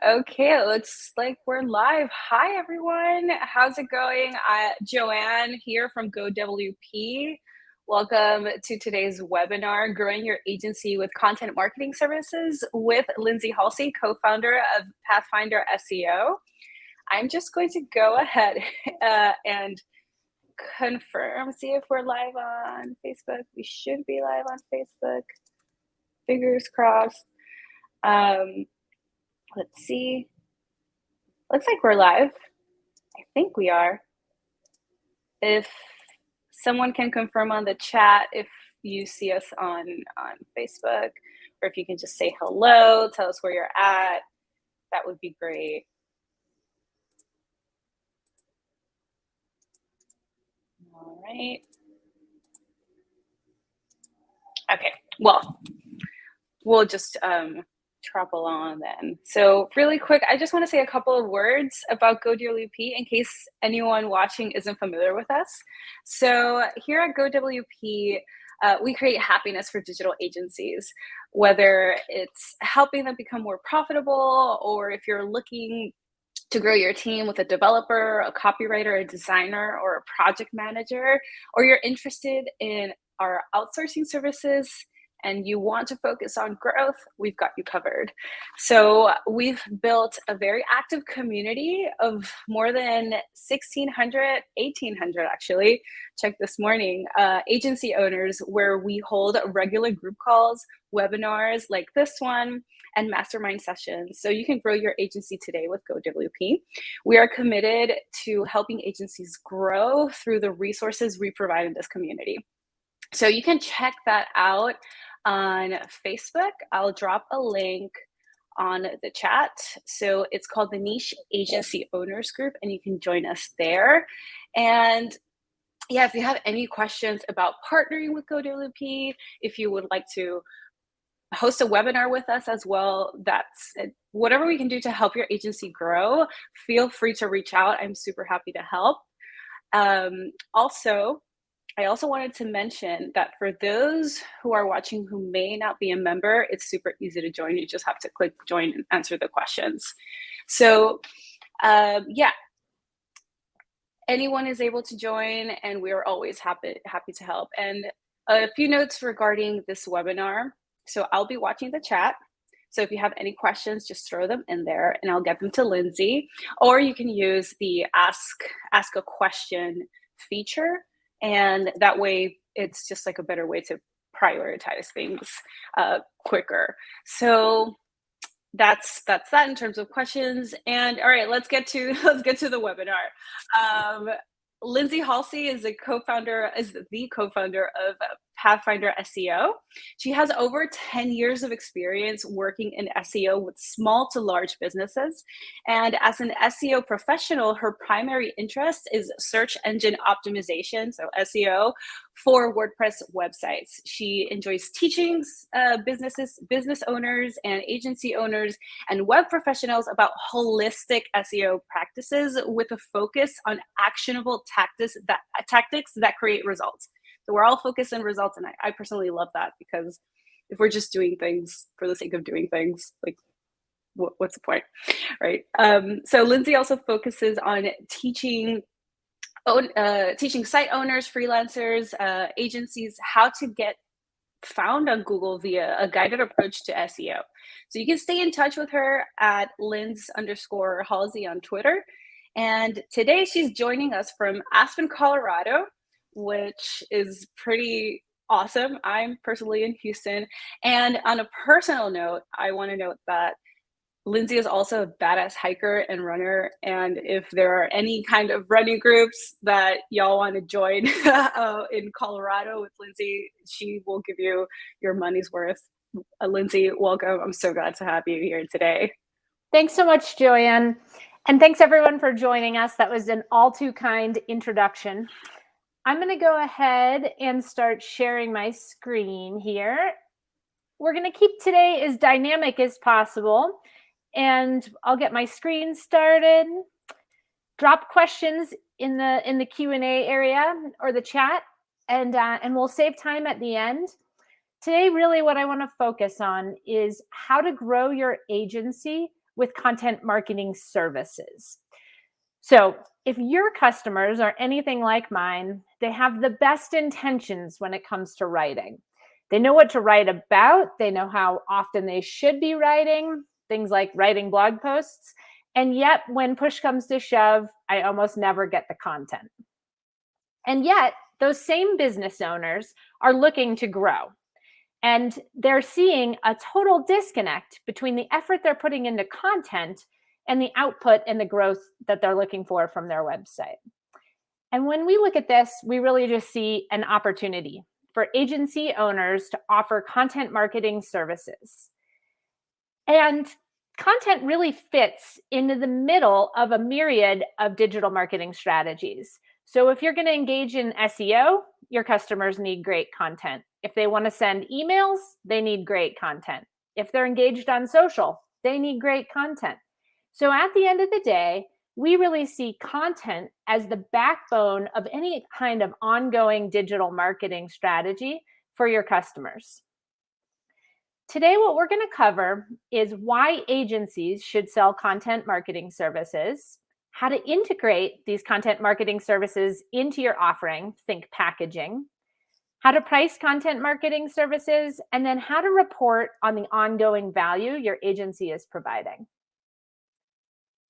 Okay, it looks like we're live. Hi, everyone. How's it going? Joanne here from GoWP. Welcome to today's webinar, Growing Your Agency with Content Marketing Services with Lindsay Halsey, co-founder of Pathfinder SEO. I'm just going to go ahead and confirm, see if we're live on Facebook. We should be live on Facebook. Fingers crossed. Let's see. Looks like we're live. I think we are. If someone can confirm on the chat if you see us on Facebook, or if you can just say hello, tell us where you're at, that would be great. All right. Okay, well, we'll just travel on then. So really quick, I just want to say a couple of words about GoWP in case anyone watching isn't familiar with us. So here at GoWP, we create happiness for digital agencies, whether it's helping them become more profitable, or if you're looking to grow your team with a developer, a copywriter, a designer, or a project manager, or you're interested in our outsourcing services and you want to focus on growth, we've got you covered. So we've built a very active community of more than 1,800 actually, checked this morning, agency owners, where we hold regular group calls, webinars like this one, and mastermind sessions. So you can grow your agency today with GoWP. We are committed to helping agencies grow through the resources we provide in this community. So you can check that out on Facebook. I'll drop a link on the chat. So it's called the Niche Agency Owners Group, and you can join us there. And yeah, if you have any questions about partnering with GoWP, if you would like to host a webinar with us as well, that's whatever we can do to help your agency grow, feel free to reach out. I'm super happy to help. I also wanted to mention that for those who are watching who may not be a member, it's super easy to join. You just have to click join and answer the questions. So yeah, anyone is able to join, and we are always happy to help. And a few notes regarding this webinar. So I'll be watching the chat. So if you have any questions, just throw them in there and I'll get them to Lindsay. Or you can use the ask a question feature. And that way, it's just like a better way to prioritize things quicker. So that's that in terms of questions. And all right, let's get to the webinar. Lindsay Halsey is the co-founder of Pathfinder SEO. She has over 10 years of experience working in SEO with small to large businesses. And as an SEO professional, her primary interest is search engine optimization, so SEO, for WordPress websites. She enjoys teaching business owners and agency owners and web professionals about holistic SEO practices with a focus on actionable tactics that create results. So we're all focused on results, and I personally love that, because if we're just doing things for the sake of doing things, like what's the point, right? So Lindsay also focuses on teaching site owners, freelancers, agencies how to get found on Google via a guided approach to SEO. So you can stay in touch with her at Linds_Halsey on Twitter. And today she's joining us from Aspen, Colorado, which is pretty awesome. I'm personally in Houston. And on a personal note, I want to note that Lindsay is also a badass hiker and runner. And if there are any kind of running groups that y'all want to join in Colorado with Lindsay, she will give you your money's worth. Lindsay, welcome. I'm so glad to have you here today. Thanks so much, Joanne. And thanks everyone for joining us. That was an all too kind introduction. I'm going to go ahead and start sharing my screen here. We're going to keep today as dynamic as possible. And I'll get my screen started. Drop questions in the Q&A area or the chat, and we'll save time at the end. Today, really what I want to focus on is how to grow your agency with content marketing services. So if your customers are anything like mine, they have the best intentions when it comes to writing. They know what to write about. They know how often they should be writing, things like writing blog posts. And yet, when push comes to shove, I almost never get the content. And yet, those same business owners are looking to grow. And they're seeing a total disconnect between the effort they're putting into content and the output and the growth that they're looking for from their website. And when we look at this, we really just see an opportunity for agency owners to offer content marketing services. And content really fits into the middle of a myriad of digital marketing strategies. So if you're going to engage in SEO, your customers need great content. If they want to send emails, they need great content. If they're engaged on social, they need great content. So at the end of the day, we really see content as the backbone of any kind of ongoing digital marketing strategy for your customers. Today, what we're going to cover is why agencies should sell content marketing services, how to integrate these content marketing services into your offering, think packaging, how to price content marketing services, and then how to report on the ongoing value your agency is providing.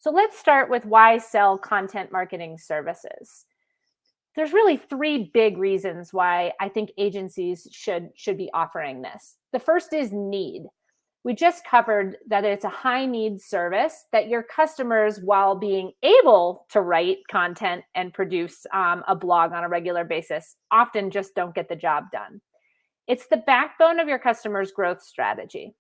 So let's start with why sell content marketing services. There's really three big reasons why I think agencies should be offering this. The first is need. We just covered that it's a high need service that your customers, while being able to write content and produce a blog on a regular basis, often just don't get the job done. It's the backbone of your customer's growth strategy.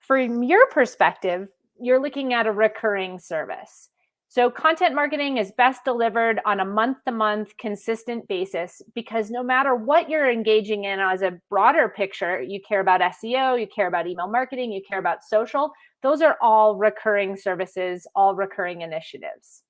From your perspective, you're looking at a recurring service. So content marketing is best delivered on a month-to-month consistent basis because no matter what you're engaging in as a broader picture, you care about SEO, you care about email marketing, you care about social, those are all recurring services, all recurring initiatives.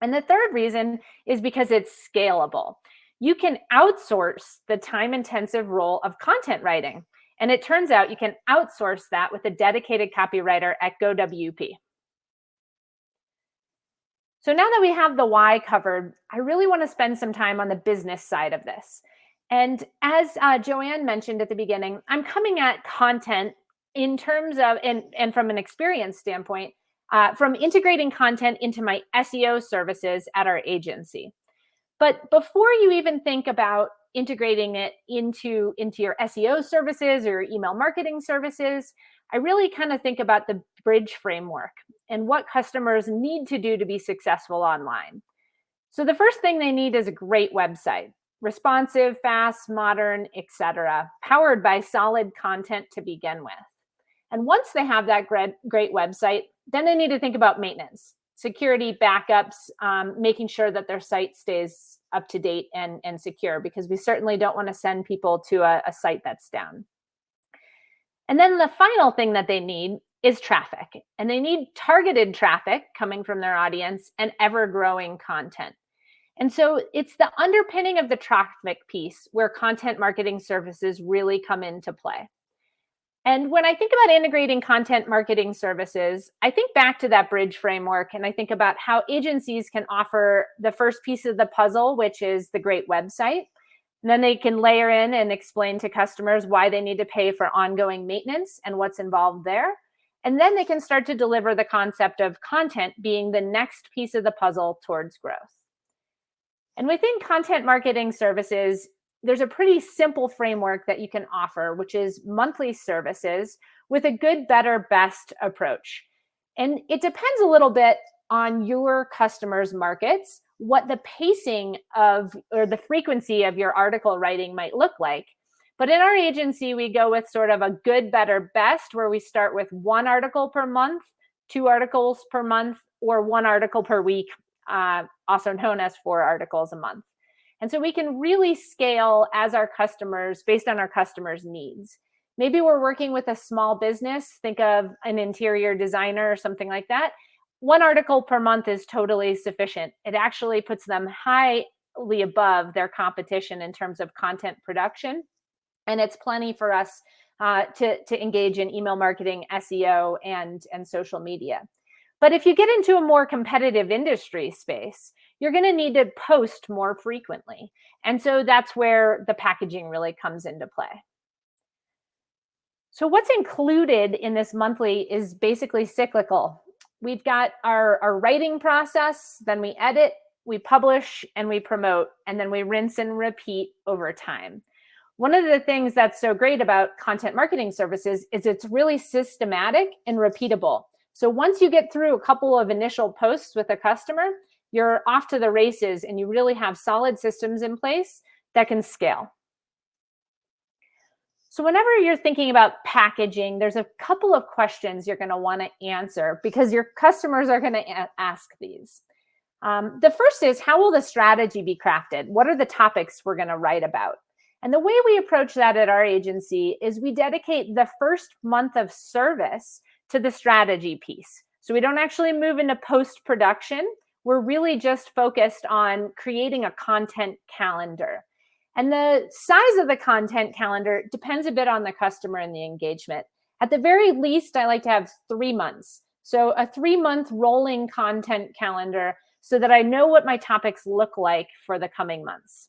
And the third reason is because it's scalable. You can outsource the time-intensive role of content writing. And it turns out you can outsource that with a dedicated copywriter at GoWP. So now that we have the why covered, I really want to spend some time on the business side of this. And as Joanne mentioned at the beginning, I'm coming at content in terms of, and from an experience standpoint, from integrating content into my SEO services at our agency. But before you even think about integrating it into your SEO services or your email marketing services, I really kind of think about the bridge framework and what customers need to do to be successful online. So the first thing they need is a great website, responsive, fast, modern, etc., powered by solid content to begin with. And once they have that great website, then they need to think about maintenance, security, backups, making sure that their site stays up to date and secure, because we certainly don't want to send people to a site that's down. And then the final thing that they need is traffic. And they need targeted traffic coming from their audience and ever-growing content. And so it's the underpinning of the traffic piece where content marketing services really come into play. And when I think about integrating content marketing services, I think back to that bridge framework, and I think about how agencies can offer the first piece of the puzzle, which is the great website. And then they can layer in and explain to customers why they need to pay for ongoing maintenance and what's involved there. And then they can start to deliver the concept of content being the next piece of the puzzle towards growth. And within content marketing services, there's a pretty simple framework that you can offer, which is monthly services with a good, better, best approach. And it depends a little bit on your customers' markets, what the pacing of or the frequency of your article writing might look like. But in our agency, we go with sort of a good, better, best, where we start with 1 article per month, 2 articles per month, or 1 article per week, also known as 4 articles a month. And so we can really scale as our customers, based on our customers' needs. Maybe we're working with a small business, think of an interior designer or something like that. 1 article per month is totally sufficient. It actually puts them highly above their competition in terms of content production. And it's plenty for us to engage in email marketing, SEO, and social media. But if you get into a more competitive industry space, you're going to need to post more frequently. And so that's where the packaging really comes into play. So what's included in this monthly is basically cyclical. We've got our writing process, then we edit, we publish, and we promote, and then we rinse and repeat over time. One of the things that's so great about content marketing services is it's really systematic and repeatable. So once you get through a couple of initial posts with a customer, you're off to the races and you really have solid systems in place that can scale. So whenever you're thinking about packaging, there's a couple of questions you're going to want to answer because your customers are going to ask these. The first is, how will the strategy be crafted? What are the topics we're going to write about? And the way we approach that at our agency is we dedicate the first month of service to the strategy piece. So we don't actually move into post-production. We're really just focused on creating a content calendar. And the size of the content calendar depends a bit on the customer and the engagement. At the very least, I like to have 3 months. So a 3-month rolling content calendar so that I know what my topics look like for the coming months.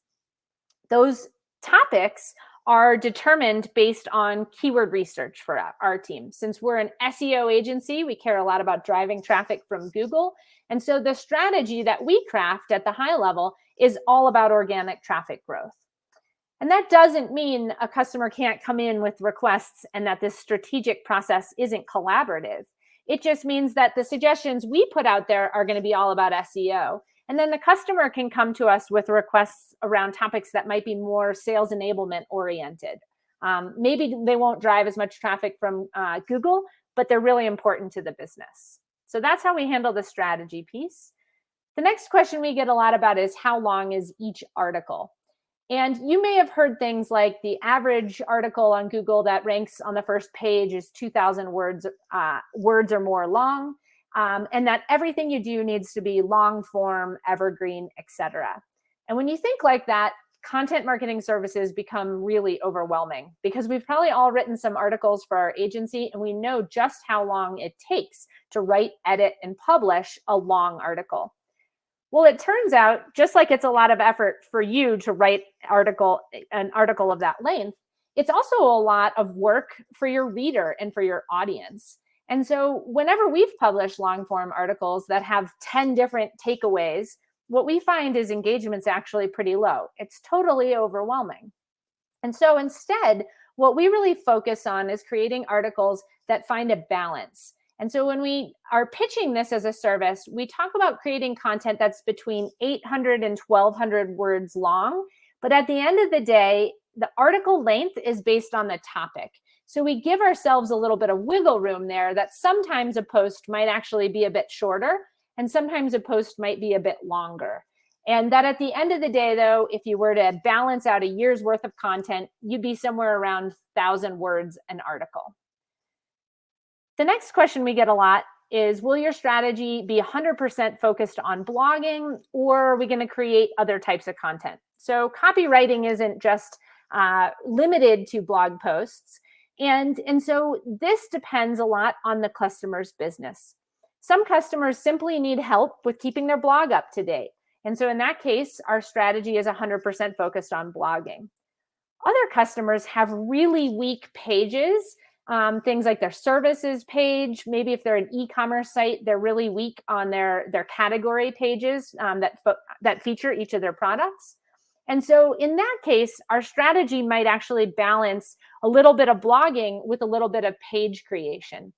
Those topics are determined based on keyword research for our team. Since we're an SEO agency, we care a lot about driving traffic from Google. And so the strategy that we craft at the high level is all about organic traffic growth. And that doesn't mean a customer can't come in with requests and that this strategic process isn't collaborative. It just means that the suggestions we put out there are going to be all about SEO. And then the customer can come to us with requests around topics that might be more sales enablement oriented. Maybe they won't drive as much traffic from Google, but they're really important to the business. So that's how we handle the strategy piece. The next question we get a lot about is, how long is each article? And you may have heard things like the average article on Google that ranks on the first page is 2,000 words or more long, and that everything you do needs to be long form, evergreen, etc. And when you think like that, content marketing services become really overwhelming because we've probably all written some articles for our agency and we know just how long it takes to write, edit, and publish a long article. Well, it turns out, just like it's a lot of effort for you to write an article of that length, it's also a lot of work for your reader and for your audience. And so whenever we've published long form articles that have 10 different takeaways, what we find is engagement's actually pretty low. It's totally overwhelming. And so instead, what we really focus on is creating articles that find a balance. And so when we are pitching this as a service, we talk about creating content that's between 800 and 1,200 words long. But at the end of the day, the article length is based on the topic. So we give ourselves a little bit of wiggle room there that sometimes a post might actually be a bit shorter and sometimes a post might be a bit longer. And that at the end of the day, though, if you were to balance out a year's worth of content, you'd be somewhere around 1,000 words an article. The next question we get a lot is, will your strategy be 100% focused on blogging, or are we going to create other types of content? So copywriting isn't just limited to blog posts. And so this depends a lot on the customer's business. Some customers simply need help with keeping their blog up to date. And so in that case, our strategy is 100% focused on blogging. Other customers have really weak pages. Things like their services page, maybe if they're an e-commerce site, they're really weak on their category pages that feature each of their products. And so in that case, our strategy might actually balance a little bit of blogging with a little bit of page creation,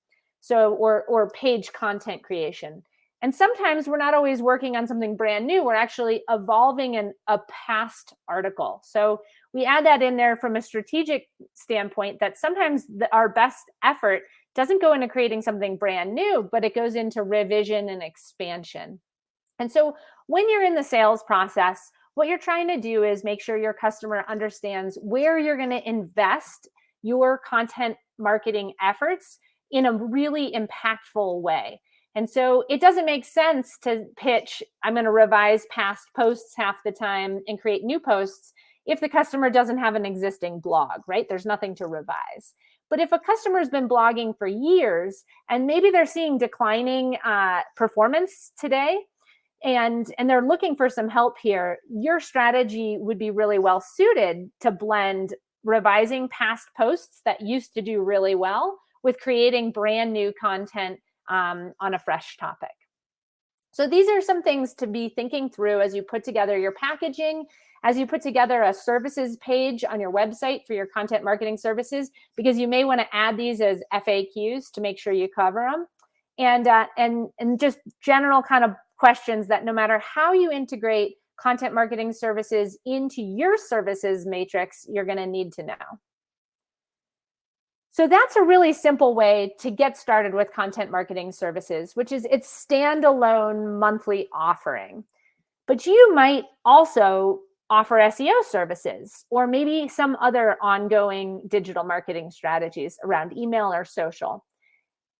or page content creation. And sometimes we're not always working on something brand new. We're actually evolving a past article. So we add that in there from a strategic standpoint, that sometimes our best effort doesn't go into creating something brand new, but it goes into revision and expansion. And so when you're in the sales process, what you're trying to do is make sure your customer understands where you're going to invest your content marketing efforts in a really impactful way. And so it doesn't make sense to pitch, I'm going to revise past posts half the time and create new posts, if the customer doesn't have an existing blog, right? There's nothing to revise. But if a customer's been blogging for years and maybe they're seeing declining performance today, and they're looking for some help here, your strategy would be really well suited to blend revising past posts that used to do really well with creating brand new content on a fresh topic. So these are some things to be thinking through as you put together your packaging, as you put together a services page on your website for your content marketing services, because you may want to add these as FAQs to make sure you cover them. And just general kind of questions that no matter how you integrate content marketing services into your services matrix, you're going to need to know. So that's a really simple way to get started with content marketing services, which is its standalone monthly offering. But you might also offer SEO services or maybe some other ongoing digital marketing strategies around email or social.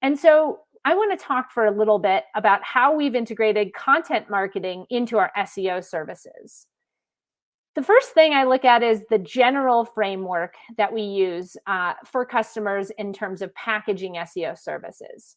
And so I want to talk for a little bit about how we've integrated content marketing into our SEO services. The first thing I look at is the general framework that we use for customers in terms of packaging SEO services.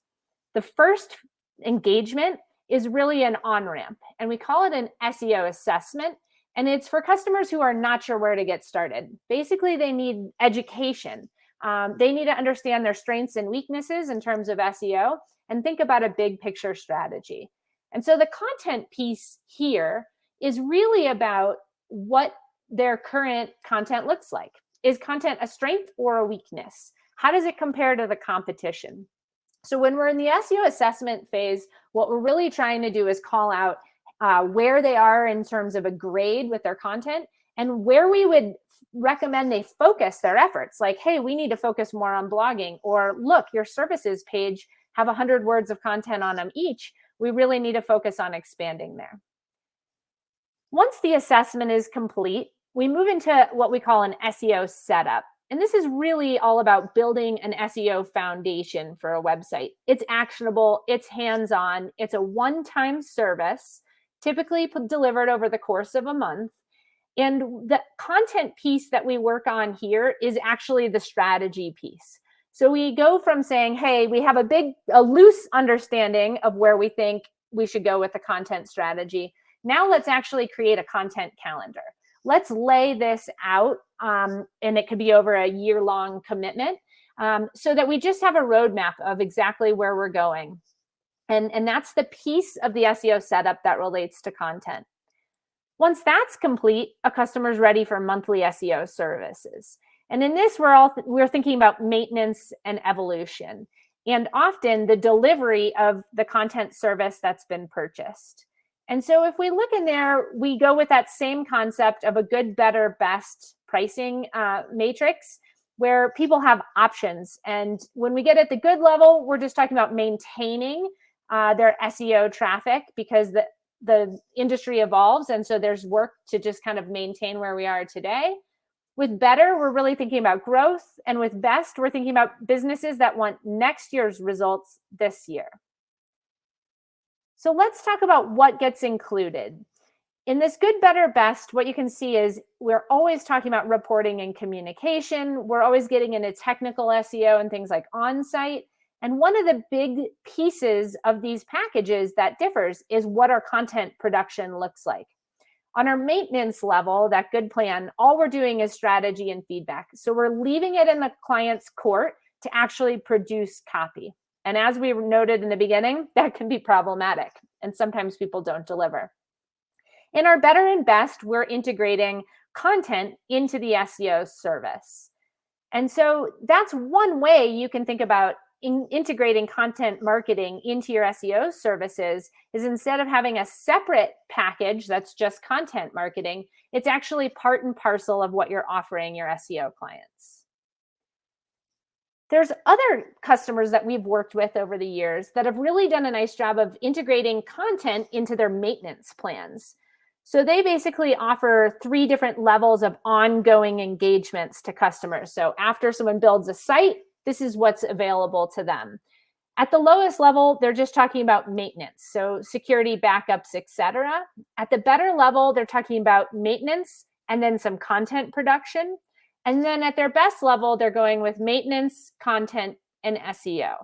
The first engagement is really an on-ramp, and we call it an SEO assessment, and it's for customers who are not sure where to get started. Basically, they need education. They need to understand their strengths and weaknesses in terms of SEO and think about a big picture strategy. And so the content piece here is really about what their current content looks like. Is content a strength or a weakness? How does it compare to the competition? So when we're in the SEO assessment phase, what we're really trying to do is call out where they are in terms of a grade with their content and where we would recommend they focus their efforts. Like, hey, we need to focus more on blogging, or look, your services page have 100 words of content on them each. We really need to focus on expanding there. Once the assessment is complete, we move into what we call an SEO setup. And this is really all about building an SEO foundation for a website. It's actionable, it's hands-on, it's a one-time service, typically delivered over the course of a month. And the content piece that we work on here is actually the strategy piece. So we go from saying, hey, we have a loose understanding of where we think we should go with the content strategy. Now let's actually create a content calendar. Let's lay this out, and it could be over a year-long commitment, so that we just have a roadmap of exactly where we're going. And that's the piece of the SEO setup that relates to content. Once that's complete, a customer's ready for monthly SEO services. And in this, we're thinking about maintenance and evolution, and often the delivery of the content service that's been purchased. And so if we look in there, we go with that same concept of a good, better, best pricing matrix where people have options. And when we get at the good level, we're just talking about maintaining their SEO traffic because the industry evolves. And so there's work to just kind of maintain where we are today. With better, we're really thinking about growth. And with best, we're thinking about businesses that want next year's results this year. So let's talk about what gets included. In this good, better, best, what you can see is we're always talking about reporting and communication. We're always getting into technical SEO and things like on-site. And one of the big pieces of these packages that differs is what our content production looks like. On our maintenance level, that good plan, all we're doing is strategy and feedback. So we're leaving it in the client's court to actually produce copy. And as we noted in the beginning, that can be problematic. And sometimes people don't deliver. In our better and best, we're integrating content into the SEO service. And so that's one way you can think about integrating content marketing into your SEO services is instead of having a separate package that's just content marketing, it's actually part and parcel of what you're offering your SEO clients. There's other customers that we've worked with over the years that have really done a nice job of integrating content into their maintenance plans. So they basically offer 3 different levels of ongoing engagements to customers. So after someone builds a site, this is what's available to them. At the lowest level, they're just talking about maintenance, so security, backups, etc. At the better level, they're talking about maintenance and then some content production. And then at their best level, they're going with maintenance, content, and SEO.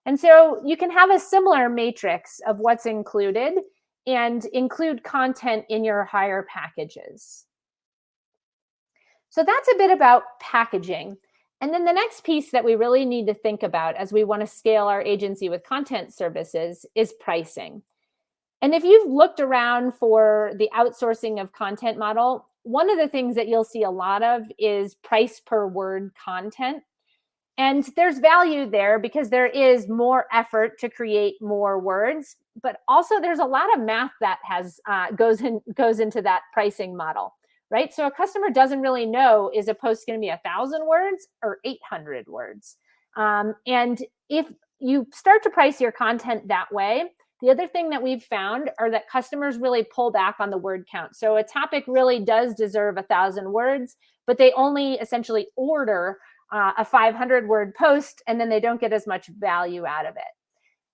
And so you can have a similar matrix of what's included and include content in your higher packages. So that's a bit about packaging. And then the next piece that we really need to think about as we want to scale our agency with content services is pricing. And if you've looked around for the outsourcing of content model, one of the things that you'll see a lot of is price per word content. And there's value there because there is more effort to create more words, but also there's a lot of math that goes into that pricing model, right? So a customer doesn't really know, is a post going to be 1,000 words or 800 words? And if you start to price your content that way, the other thing that we've found are that customers really pull back on the word count. So a topic really does deserve 1,000 words, but they only essentially order a 500 word post, and then they don't get as much value out of it.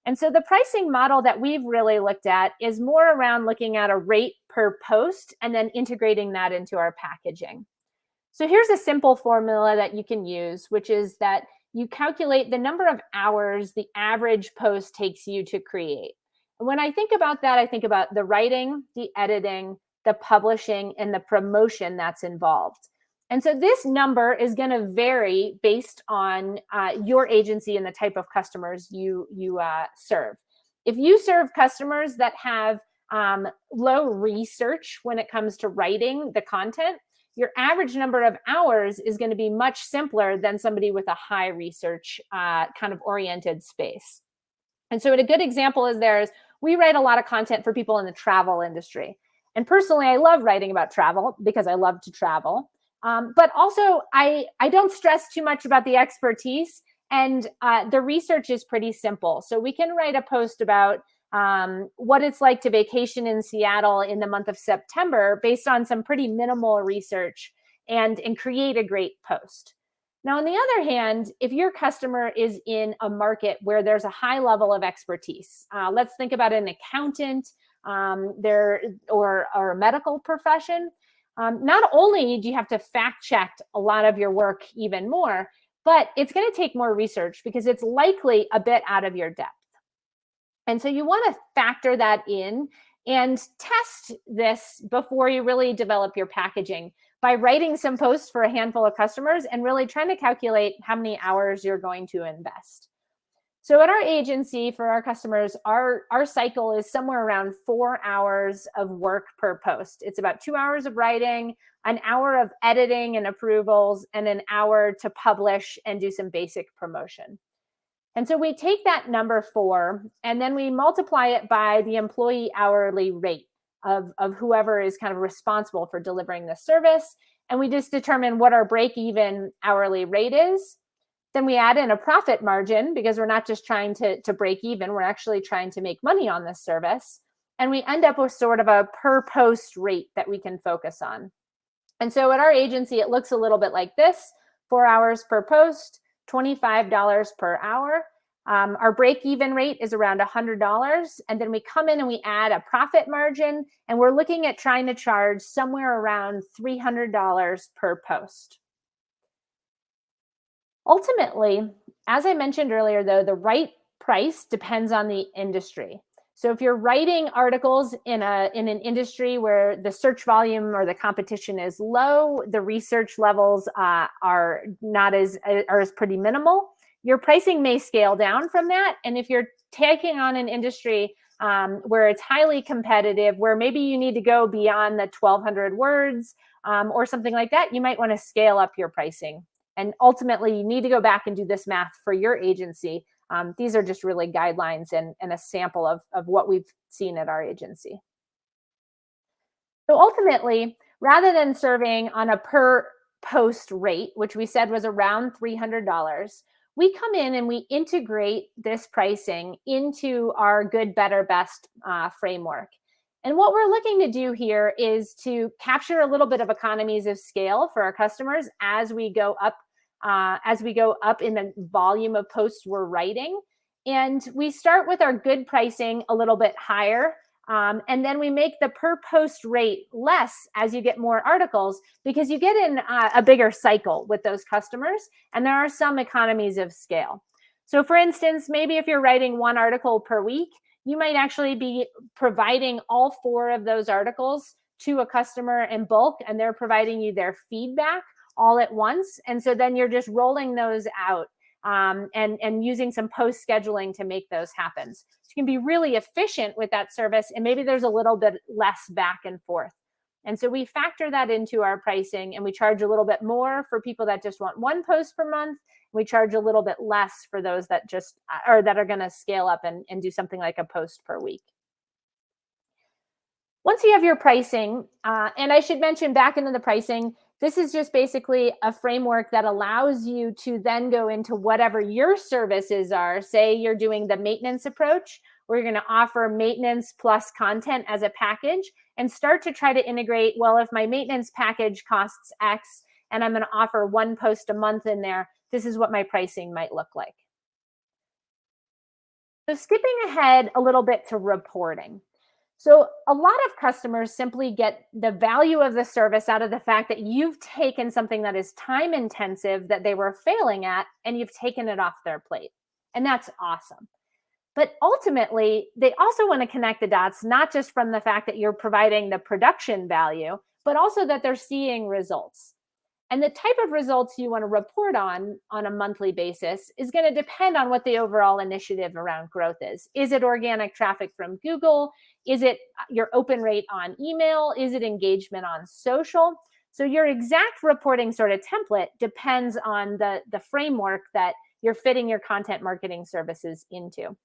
And so the pricing model that we've really looked at is more around looking at a rate per post and then integrating that into our packaging. So here's a simple formula that you can use, which is that you calculate the number of hours the average post takes you to create. And when I think about that, I think about the writing, the editing, the publishing, and the promotion that's involved. And so this number is going to vary based on your agency and the type of customers you serve. If you serve customers that have low research when it comes to writing the content, your average number of hours is going to be much simpler than somebody with a high research kind of oriented space. And so a good example is we write a lot of content for people in the travel industry. And personally, I love writing about travel because I love to travel. But also, I don't stress too much about the expertise, and the research is pretty simple. So we can write a post about what it's like to vacation in Seattle in the month of September based on some pretty minimal research and create a great post. Now, on the other hand, if your customer is in a market where there's a high level of expertise, let's think about an accountant or a medical profession. Not only do you have to fact check a lot of your work even more, but it's going to take more research because it's likely a bit out of your depth. And so you want to factor that in and test this before you really develop your packaging by writing some posts for a handful of customers and really trying to calculate how many hours you're going to invest. So at our agency, for our customers, our cycle is somewhere around 4 hours of work per post. It's about 2 hours of writing, an hour of editing and approvals, and an hour to publish and do some basic promotion. And so we take that number 4, and then we multiply it by the employee hourly rate of whoever is kind of responsible for delivering the service. And we just determine what our break-even hourly rate is. Then we add in a profit margin because we're not just trying to break even, we're actually trying to make money on this service. And we end up with sort of a per post rate that we can focus on. And so at our agency, it looks a little bit like this: 4 hours per post, $25 per hour. Our break-even rate is around $100. And then we come in and we add a profit margin, and we're looking at trying to charge somewhere around $300 per post. Ultimately, as I mentioned earlier, though, the right price depends on the industry. So if you're writing articles in an industry where the search volume or the competition is low, the research levels are pretty minimal, your pricing may scale down from that. And if you're taking on an industry where it's highly competitive, where maybe you need to go beyond the 1,200 words or something like that, you might want to scale up your pricing. And ultimately, you need to go back and do this math for your agency. These are just really guidelines and a sample of what we've seen at our agency. So ultimately, rather than serving on a per post rate, which we said was around $300, we come in and we integrate this pricing into our good, better, best framework. And what we're looking to do here is to capture a little bit of economies of scale for our customers as we go up in the volume of posts we're writing. And we start with our good pricing a little bit higher And then we make the per post rate less as you get more articles, because you get in a bigger cycle with those customers, and there are some economies of scale. So for instance, maybe if you're writing 1 article per week, you might actually be providing all 4 of those articles to a customer in bulk, and they're providing you their feedback all at once. And so then you're just rolling those out and using some post scheduling to make those happen. So you can be really efficient with that service, and maybe there's a little bit less back and forth. And so we factor that into our pricing, and we charge a little bit more for people that just want 1 post per month. We charge a little bit less for those that just that are going to scale up and do something like a post per week. Once you have your pricing, and I should mention back into the pricing, this is just basically a framework that allows you to then go into whatever your services are. Say you're doing the maintenance approach, where you're going to offer maintenance plus content as a package, and start to try to integrate, well, if my maintenance package costs X and I'm going to offer 1 post a month in there, this is what my pricing might look like. So skipping ahead a little bit to reporting. So a lot of customers simply get the value of the service out of the fact that you've taken something that is time intensive that they were failing at, and you've taken it off their plate. And that's awesome. But ultimately, they also want to connect the dots, not just from the fact that you're providing the production value, but also that they're seeing results. And the type of results you want to report on a monthly basis is going to depend on what the overall initiative around growth is. Is it organic traffic from Google? Is it your open rate on email? Is it engagement on social? So your exact reporting sort of template depends on the framework that you're fitting your content marketing services into.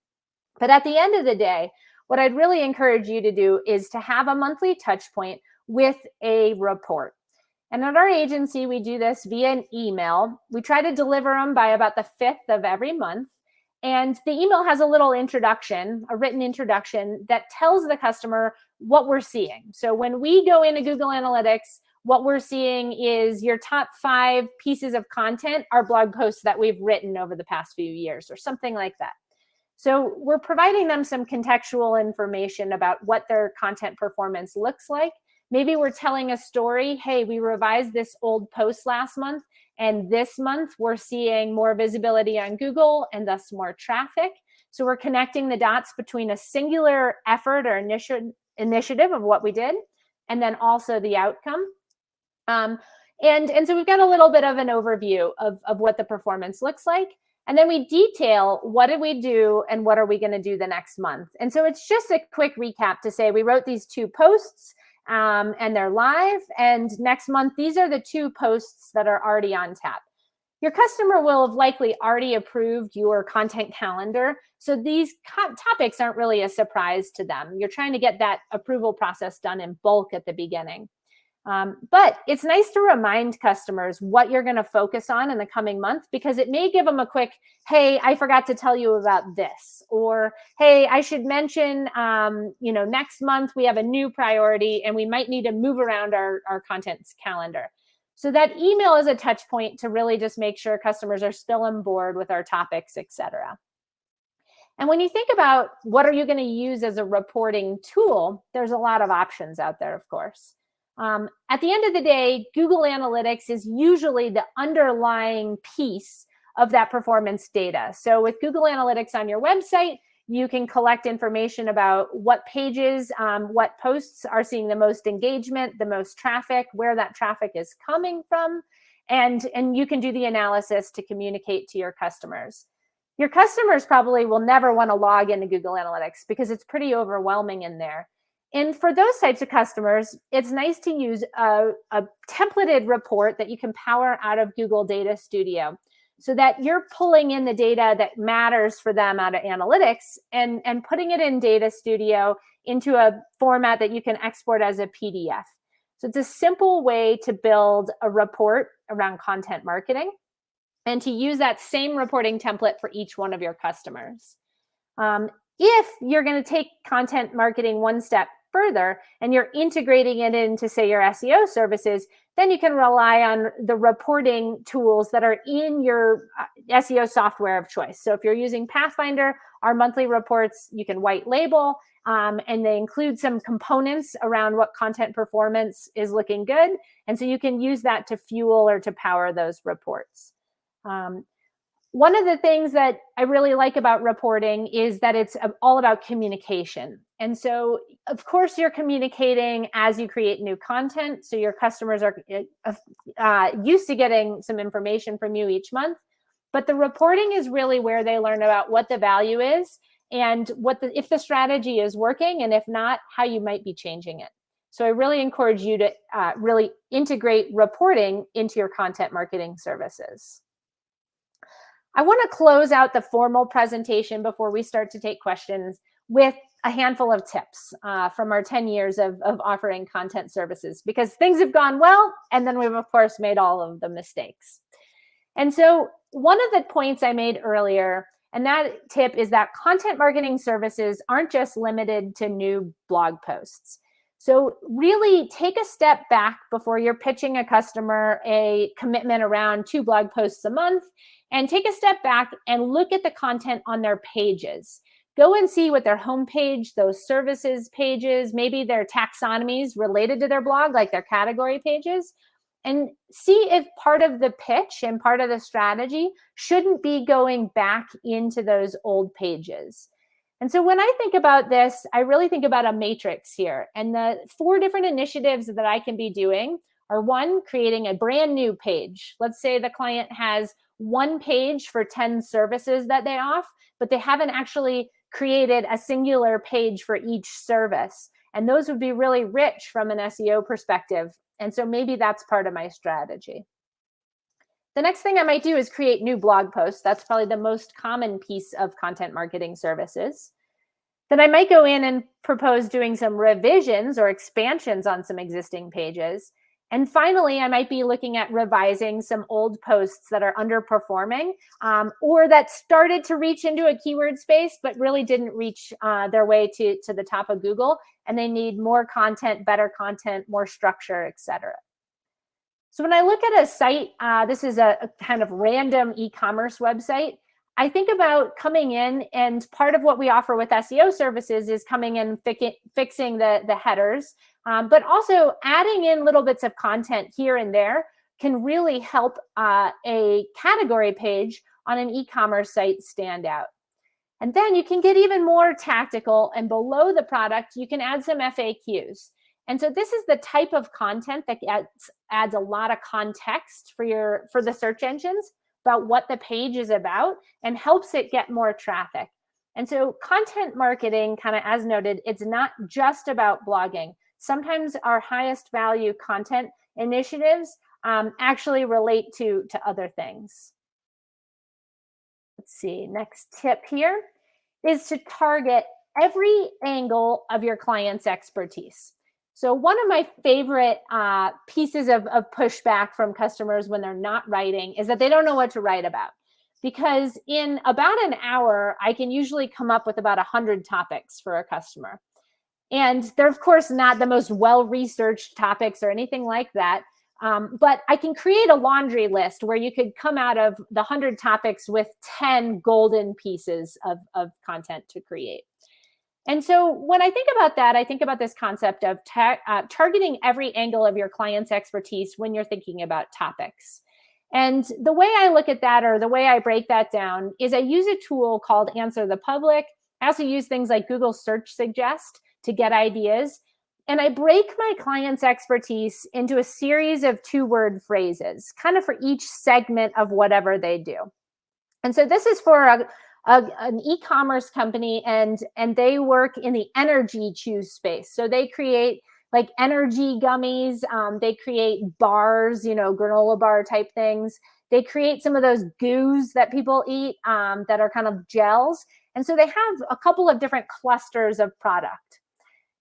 But at the end of the day, what I'd really encourage you to do is to have a monthly touch point with a report. And at our agency, we do this via an email. We try to deliver them by about the 5th of every month. And the email has a little introduction, a written introduction that tells the customer what we're seeing. So when we go into Google Analytics, what we're seeing is your top 5 pieces of content are blog posts that we've written over the past few years or something like that. So we're providing them some contextual information about what their content performance looks like. Maybe we're telling a story. Hey, we revised this old post last month, and this month we're seeing more visibility on Google and thus more traffic. So we're connecting the dots between a singular effort or initiative of what we did, and then also the outcome. And so we've got a little bit of an overview of what the performance looks like. And then we detail what did we do and what are we going to do the next month. And so it's just a quick recap to say we wrote these 2 posts. And they're live. And next month, these are the 2 posts that are already on tap. Your customer will have likely already approved your content calendar. So these topics aren't really a surprise to them. You're trying to get that approval process done in bulk at the beginning. But it's nice to remind customers what you're going to focus on in the coming month, because it may give them a quick, hey, I forgot to tell you about this, or hey, I should mention, next month we have a new priority and we might need to move around our content calendar. So that email is a touch point to really just make sure customers are still on board with our topics, et cetera. And when you think about what are you going to use as a reporting tool, there's a lot of options out there, of course. At the end of the day, Google Analytics is usually the underlying piece of that performance data. So with Google Analytics on your website, you can collect information about what pages, what posts are seeing the most engagement, the most traffic, where that traffic is coming from, and you can do the analysis to communicate to your customers. Your customers probably will never want to log into Google Analytics because it's pretty overwhelming in there. And for those types of customers, it's nice to use a templated report that you can power out of Google Data Studio so that you're pulling in the data that matters for them out of analytics and putting it in Data Studio into a format that you can export as a PDF. So it's a simple way to build a report around content marketing and to use that same reporting template for each one of your customers. If you're going to take content marketing one step further and you're integrating it into, say, your SEO services, then you can rely on the reporting tools that are in your SEO software of choice. So if you're using Pathfinder Our monthly reports you can white label, and they include some components around what content performance is looking good. And so you can use that to fuel or to power those reports. One of the things that I really like about reporting is that it's all about communication. And so, of course, you're communicating as you create new content. So your customers are used to getting some information from you each month. But the reporting is really where they learn about what the value is and if the strategy is working, and if not, how you might be changing it. So I really encourage you to really integrate reporting into your content marketing services. I want to close out the formal presentation before we start to take questions with a handful of tips from our 10 years of offering content services, because things have gone well, and then we've, of course, made all of the mistakes. And so one of the points I made earlier, and that tip is that content marketing services aren't just limited to new blog posts. So really take a step back before you're pitching a customer a commitment around 2 blog posts a month, and take a step back and look at the content on their pages. Go and see what their homepage, those services pages, maybe their taxonomies related to their blog, like their category pages, and see if part of the pitch and part of the strategy shouldn't be going back into those old pages. And so when I think about this, I really think about a matrix here. And the 4 different initiatives that I can be doing are: 1, creating a brand new page. Let's say the client has 1 page for 10 services that they offer, but they haven't actually created a singular page for each service. And those would be really rich from an SEO perspective. And so maybe that's part of my strategy. The next thing I might do is create new blog posts. That's probably the most common piece of content marketing services. Then I might go in and propose doing some revisions or expansions on some existing pages. And finally, I might be looking at revising some old posts that are underperforming, or that started to reach into a keyword space, but really didn't reach their way to the top of Google. And they need more content, better content, more structure, etc. So when I look at a site, this is a kind of random e-commerce website, I think about coming in, and part of what we offer with SEO services is coming in, fixing the headers, but also adding in little bits of content here and there can really help a category page on an e-commerce site stand out. And then you can get even more tactical, and below the product, you can add some FAQs. And so this is the type of content that adds a lot of context for the search engines about what the page is about, and helps it get more traffic. And so content marketing, kind of as noted, it's not just about blogging. Sometimes our highest value content initiatives actually relate to other things. Let's see, next tip here is to target every angle of your client's expertise. So one of my favorite pieces of pushback from customers when they're not writing is that they don't know what to write about. Because in about an hour, I can usually come up with about 100 topics for a customer. And they're, of course, not the most well-researched topics or anything like that. But I can create a laundry list where you could come out of the 100 topics with 10 golden pieces of content to create. And so when I think about that, I think about this concept of targeting every angle of your client's expertise when you're thinking about topics. And the way I look at that, or the way I break that down, is I use a tool called Answer the Public. I also use things like Google Search Suggest to get ideas. And I break my client's expertise into a series of 2-word phrases, kind of for each segment of whatever they do. And so this is for an e-commerce company, and they work in the energy chew space. So they create like energy gummies. They create bars, granola bar type things. They create some of those goos that people eat that are kind of gels. And so they have a couple of different clusters of product.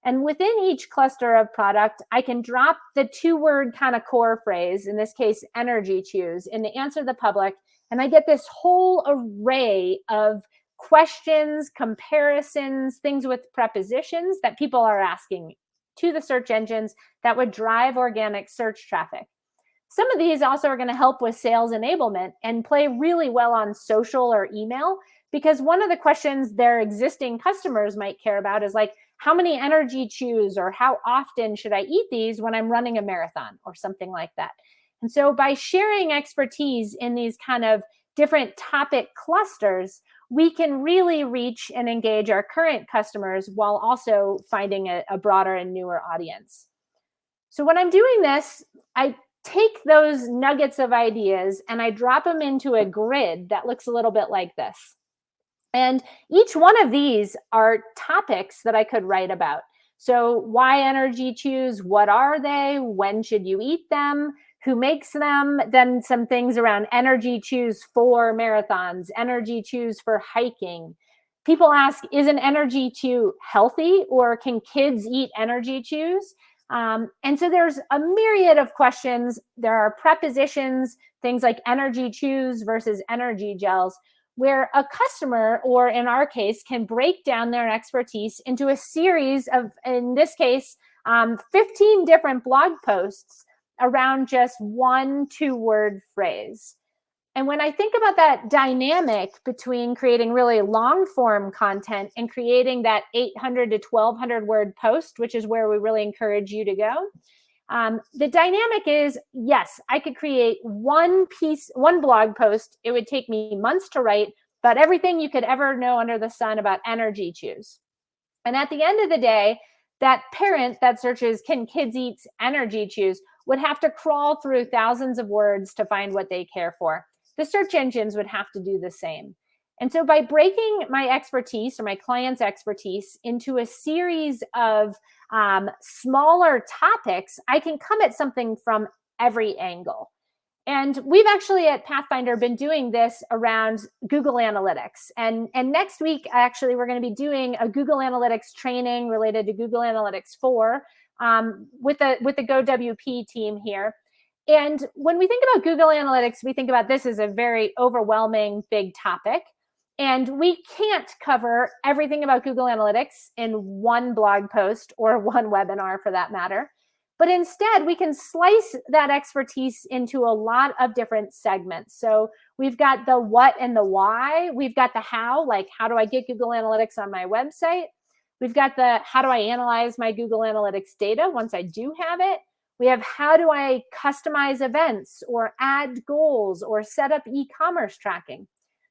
And within each cluster of product, I can drop the 2-word kind of core phrase, in this case, energy chews, in the Answer the Public. And I get this whole array of questions, comparisons, things with prepositions that people are asking to the search engines that would drive organic search traffic. Some of these also are going to help with sales enablement and play really well on social or email, because one of the questions their existing customers might care about is like, how many energy chews or how often should I eat these when I'm running a marathon or something like that. And so by sharing expertise in these kind of different topic clusters, we can really reach and engage our current customers while also finding a broader and newer audience. So when I'm doing this, I take those nuggets of ideas and I drop them into a grid that looks a little bit like this. And each one of these are topics that I could write about. So why energy chews? What are they? When should you eat them? Who makes them? Then some things around energy chews for marathons, energy chews for hiking. People ask, is an energy chew healthy, or can kids eat energy chews? And so there's a myriad of questions. There are prepositions, things like energy chews versus energy gels, where a customer, or in our case, can break down their expertise into a series of, in this case, 15 different blog posts around just 1 2-word phrase. And when I think about that dynamic between creating really long form content and creating that 800 to 1200 word post, which is where we really encourage you to go, the dynamic is, yes, I could create one blog post. It would take me months to write, but everything you could ever know under the sun about energy chews. And at the end of the day, that parent that searches, can kids eat energy chews, would have to crawl through thousands of words to find what they care for. The search engines would have to do the same. And so by breaking my expertise or my client's expertise into a series of smaller topics, I can come at something from every angle. And we've actually at Pathfinder been doing this around Google Analytics. And next week, actually, we're going to be doing a Google Analytics training related to Google Analytics 4 with the GoWP team here. And when we think about Google Analytics, we think about this as a very overwhelming, big topic. And we can't cover everything about Google Analytics in one blog post or one webinar for that matter. But instead, we can slice that expertise into a lot of different segments. So we've got the what and the why. We've got the how, like how do I get Google Analytics on my website? We've got the how do I analyze my Google Analytics data once I do have it? We have how do I customize events or add goals or set up e-commerce tracking?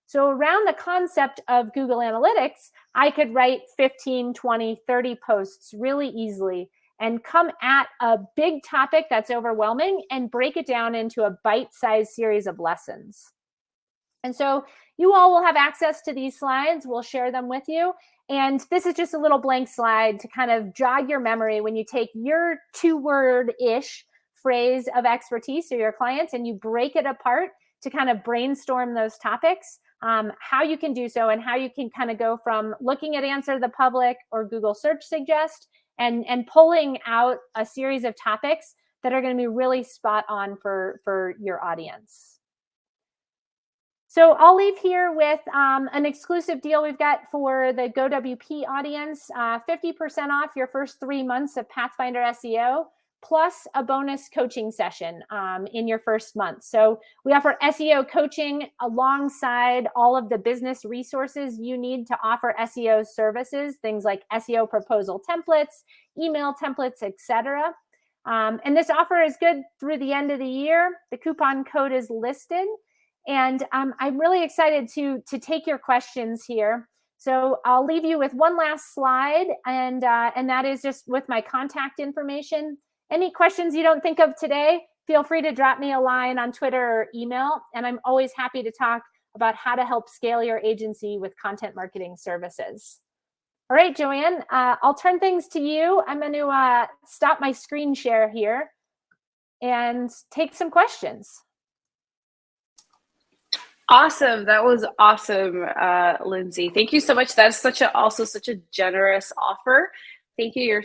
So around the concept of Google Analytics, I could write 15, 20, 30 posts really easily and come at a big topic that's overwhelming and break it down into a bite-sized series of lessons. And so you all will have access to these slides. We'll share them with you. And this is just a little blank slide to kind of jog your memory when you take your 2-word-ish phrase of expertise or your clients and you break it apart to kind of brainstorm those topics, how you can do so and how you can kind of go from looking at Answer the Public or Google Search Suggest and pulling out a series of topics that are going to be really spot on for your audience. So I'll leave here with an exclusive deal we've got for the GoWP audience, 50% off your first 3 months of Pathfinder SEO, plus a bonus coaching session in your first month. So we offer SEO coaching alongside all of the business resources you need to offer SEO services, things like SEO proposal templates, email templates, etc. And this offer is good through the end of the year. The coupon code is listed. And I'm really excited to take your questions here. So I'll leave you with one last slide, and that is just with my contact information. Any questions you don't think of today, feel free to drop me a line on Twitter or email, and I'm always happy to talk about how to help scale your agency with content marketing services. All right, Joanne, I'll turn things to you. I'm going to stop my screen share here and take some questions. Awesome. That was awesome, Lindsay. Thank you so much. That's also such a generous offer. Thank you. You're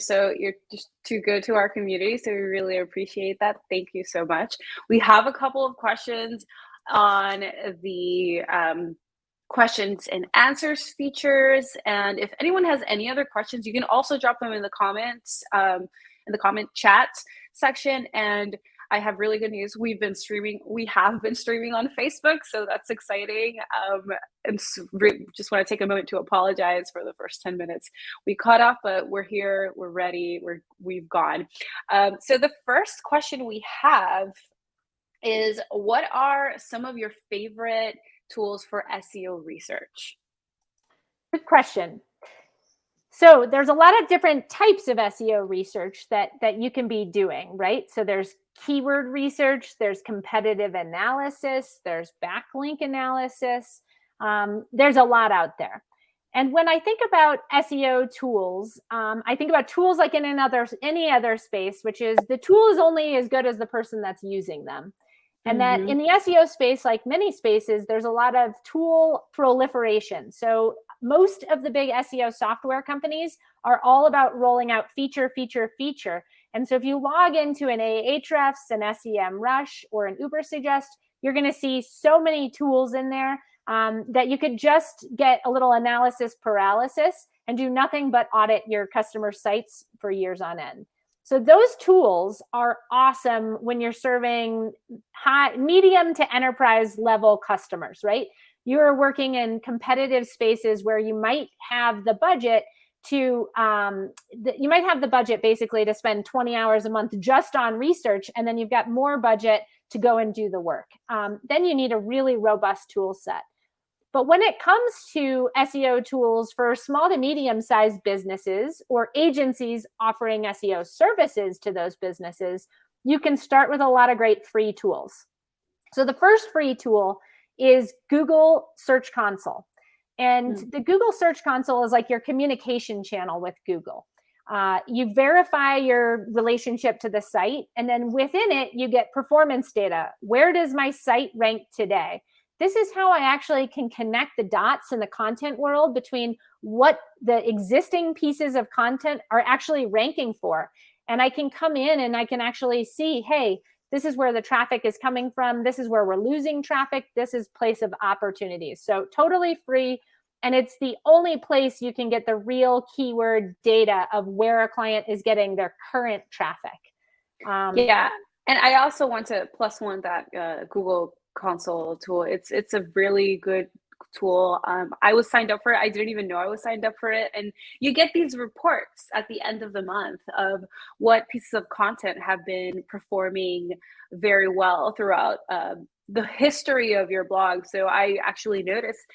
just too good to our community. So we really appreciate that. Thank you so much. We have a couple of questions on the questions and answers features. And if anyone has any other questions, you can also drop them in the comments, in the comment chat section. And I have really good news. We have been streaming on Facebook, so that's exciting. And just want to take a moment to apologize for the first 10 minutes. We caught up, but we're here, we're ready, we've gone. So the first question we have is, what are some of your favorite tools for SEO research? Good question. So there's a lot of different types of SEO research that you can be doing, right? So there's keyword research, there's competitive analysis, there's backlink analysis. There's a lot out there. And when I think about SEO tools, I think about tools like in any other space, which is the tool is only as good as the person that's using them. And that in the SEO space, like many spaces, there's a lot of tool proliferation. So most of the big SEO software companies are all about rolling out feature. And so if you log into an Ahrefs, an SEMrush, or an Ubersuggest, you're going to see so many tools in there that you could just get a little analysis paralysis and do nothing but audit your customer sites for years on end. So those tools are awesome when you're serving medium to enterprise level customers, right? You're working in competitive spaces where you might have the budget basically to spend 20 hours a month just on research, and then you've got more budget to go and do the work. Then you need a really robust tool set. But when it comes to SEO tools for small to medium-sized businesses or agencies offering SEO services to those businesses, you can start with a lot of great free tools. So the first free tool is Google Search Console. And the Google Search Console is like your communication channel with Google. You verify your relationship to the site, and then within it, you get performance data. Where does my site rank today? This is how I actually can connect the dots in the content world between what the existing pieces of content are actually ranking for. And I can come in and I can actually see, hey, this is where the traffic is coming from. This is where we're losing traffic. This is place of opportunities. So totally free. And it's the only place you can get the real keyword data of where a client is getting their current traffic. Yeah. And I also want to plus one that Google Console tool. It's a really good tool. I was signed up for it. I didn't even know I was signed up for it. And you get these reports at the end of the month of what pieces of content have been performing very well throughout the history of your blog. So I actually noticed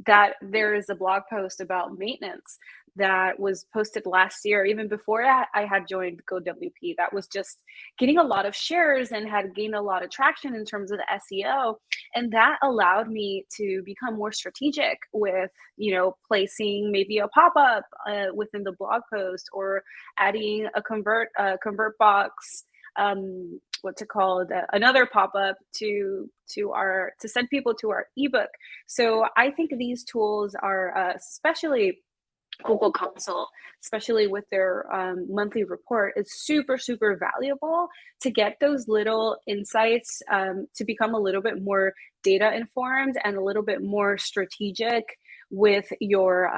that there is a blog post about maintenance that was posted last year, even before I had joined GoWP, that was just getting a lot of shares and had gained a lot of traction in terms of the SEO. And that allowed me to become more strategic with, placing maybe a pop-up within the blog post, or adding a convert box, another pop-up to send people to our ebook. So I think these tools are especially Google Console, especially with their monthly report, is super, super valuable to get those little insights, to become a little bit more data informed and a little bit more strategic with your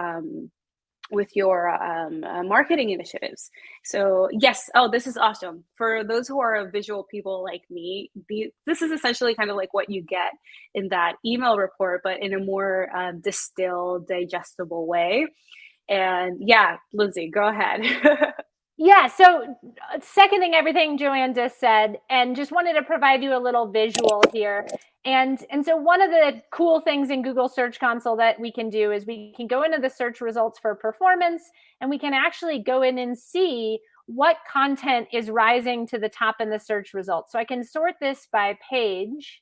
marketing initiatives. So yes, this is awesome. For those who are visual people like me, this is essentially kind of like what you get in that email report, but in a more distilled, digestible way. And yeah, Lindsay, go ahead. Yeah, so seconding everything Joanne just said, and just wanted to provide you a little visual here. And so one of the cool things in Google Search Console that we can do is we can go into the search results for performance, and we can actually go in and see what content is rising to the top in the search results. So I can sort this by page,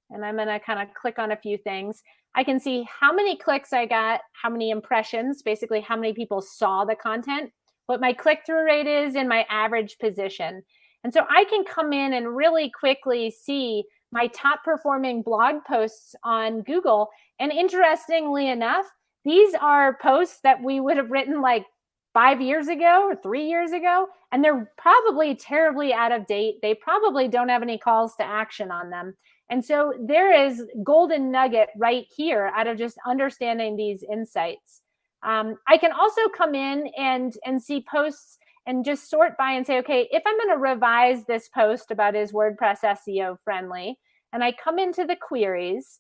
and I'm going to kind of click on a few things. I can see how many clicks I got, how many impressions, basically how many people saw the content, what my click-through rate is, and my average position. And so I can come in and really quickly see my top performing blog posts on Google. And interestingly enough, these are posts that we would have written like 5 years ago or 3 years ago, and they're probably terribly out of date. They probably don't have any calls to action on them. And so there is golden nugget right here out of just understanding these insights. I can also come in and see posts and just sort by and say, okay, if I'm going to revise this post about is WordPress SEO friendly, and I come into the queries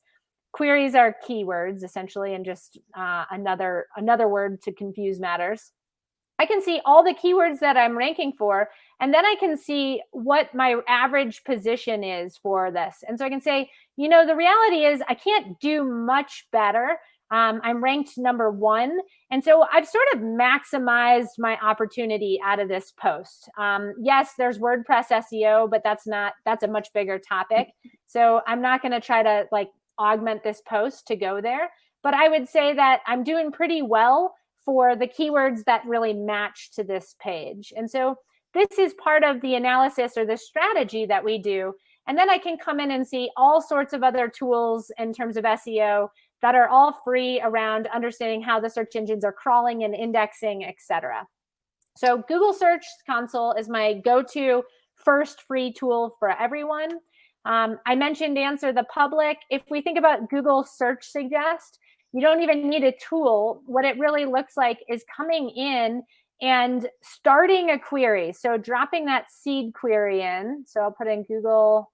are keywords essentially, and just another word to confuse matters. I can see all the keywords that I'm ranking for, and then I can see what my average position is for this. And so I can say, the reality is I can't do much better. I'm ranked number 1. And so I've sort of maximized my opportunity out of this post. Yes, there's WordPress SEO, but that's a much bigger topic. So I'm not going to try to augment this post to go there. But I would say that I'm doing pretty well for the keywords that really match to this page. And so this is part of the analysis or the strategy that we do. And then I can come in and see all sorts of other tools in terms of SEO that are all free around understanding how the search engines are crawling and indexing, etc. So Google Search Console is my go-to first free tool for everyone. I mentioned Answer the Public. If we think about Google Search Suggest, you don't even need a tool. What it really looks like is coming in and starting a query. So dropping that seed query in. So I'll put in Google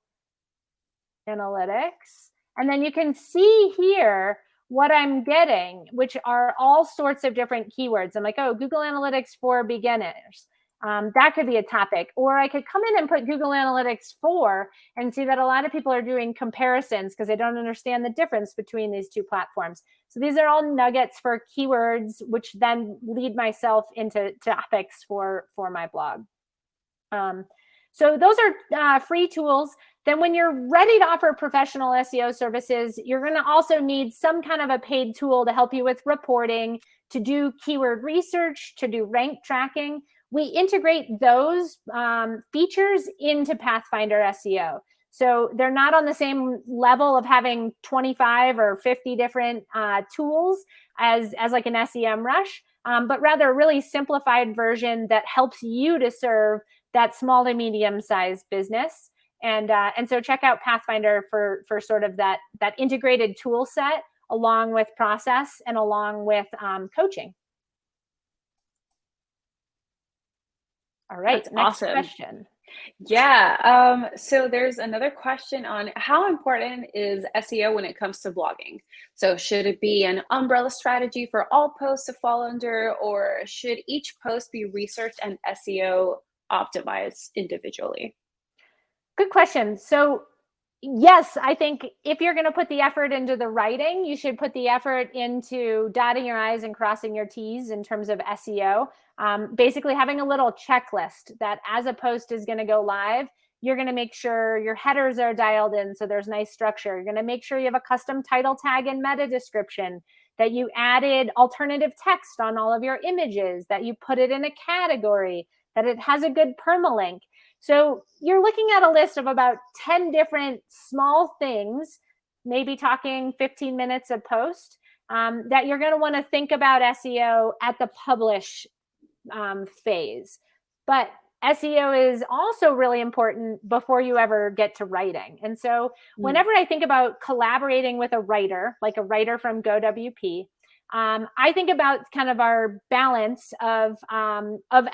Analytics. And then you can see here what I'm getting, which are all sorts of different keywords. I'm like, oh, Google Analytics for beginners. That could be a topic. Or I could come in and put Google Analytics 4 and see that a lot of people are doing comparisons because they don't understand the difference between these two platforms. So these are all nuggets for keywords, which then lead myself into topics for my blog. So those are free tools. Then when you're ready to offer professional SEO services, you're going to also need some kind of a paid tool to help you with reporting, to do keyword research, to do rank tracking. We integrate those features into Pathfinder SEO. So they're not on the same level of having 25 or 50 different tools as like an SEMrush, but rather a really simplified version that helps you to serve that small to medium-sized business. And so check out Pathfinder for sort of that integrated tool set, along with process and along with coaching. All right, That's next awesome. question. Yeah, so there's another question on how important is SEO when it comes to blogging? So should it be an umbrella strategy for all posts to fall under, or should each post be researched and SEO optimized individually? Good question. So yes, I think if you're going to put the effort into the writing, you should put the effort into dotting your I's and crossing your T's in terms of SEO. Basically having a little checklist that as a post is going to go live, you're going to make sure your headers are dialed in so there's nice structure. You're going to make sure you have a custom title tag and meta description, that you added alternative text on all of your images, that you put it in a category, that it has a good permalink. So you're looking at a list of about 10 different small things, maybe talking 15 minutes a post, that you're going to want to think about SEO at the publish phase. But SEO is also really important before you ever get to writing. And so whenever I think about collaborating with a writer, like a writer from GoWP, I think about kind of our balance of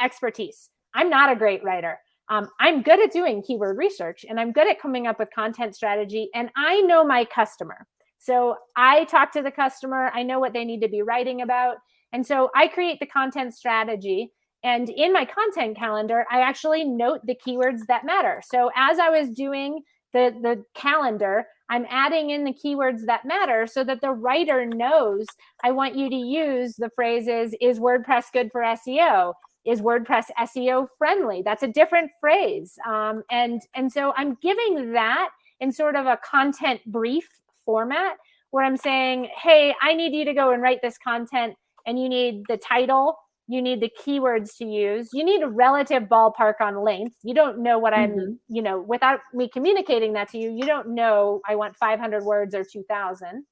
expertise. I'm not a great writer. I'm good at doing keyword research, and I'm good at coming up with content strategy, and I know my customer. So I talk to the customer. I know what they need to be writing about. And so I create the content strategy. And in my content calendar, I actually note the keywords that matter. So as I was doing the calendar, I'm adding in the keywords that matter so that the writer knows I want you to use the phrases, is WordPress good for SEO? Is WordPress SEO friendly? That's a different phrase. And so I'm giving that in sort of a content brief format where I'm saying, hey, I need you to go and write this content, and you need the title, you need the keywords to use, you need a relative ballpark on length. You don't know what I'm, without me communicating that to you, you don't know I want 500 words or 2,000.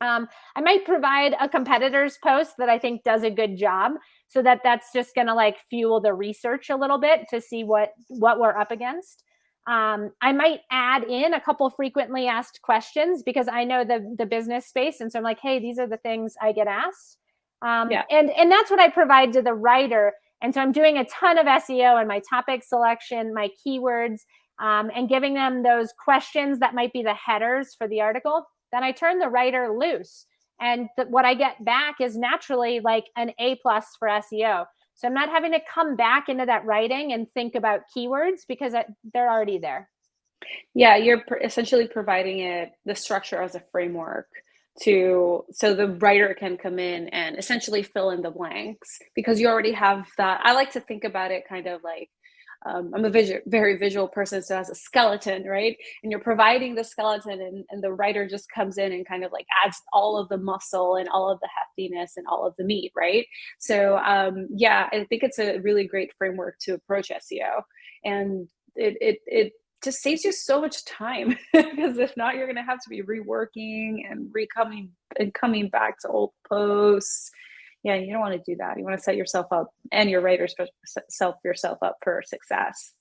I might provide a competitor's post that I think does a good job, so that's just going to fuel the research a little bit to see what we're up against. I might add in a couple frequently asked questions because I know the business space. And so I'm like, hey, these are the things I get asked. And that's what I provide to the writer. And so I'm doing a ton of SEO and my topic selection, my keywords, and giving them those questions that might be the headers for the article. Then I turn the writer loose. And what I get back is naturally like an A+ for SEO. So I'm not having to come back into that writing and think about keywords because they're already there. Yeah, you're essentially providing it the structure as a framework so the writer can come in and essentially fill in the blanks because you already have that. I like to think about it kind of like I'm a very visual person, so as a skeleton, right? And you're providing the skeleton, and the writer just comes in and kind of like adds all of the muscle and all of the heftiness and all of the meat, right? So yeah, I think it's a really great framework to approach SEO, and it just saves you so much time because if not, you're going to have to be reworking and coming back to old posts. Yeah, you don't want to do that. You want to set yourself up and your writers self yourself up for success.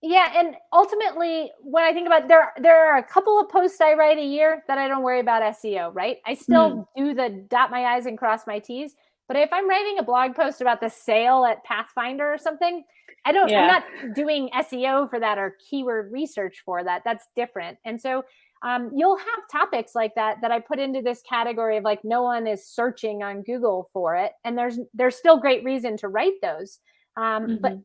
Yeah, and ultimately, when I think about there are a couple of posts I write a year that I don't worry about SEO, right? I still do the dot my I's and cross my T's. But if I'm writing a blog post about the sale at Pathfinder or something, I'm not doing SEO for that or keyword research for that. That's different. And so you'll have topics like that I put into this category of like no one is searching on Google for it. And there's still great reason to write those.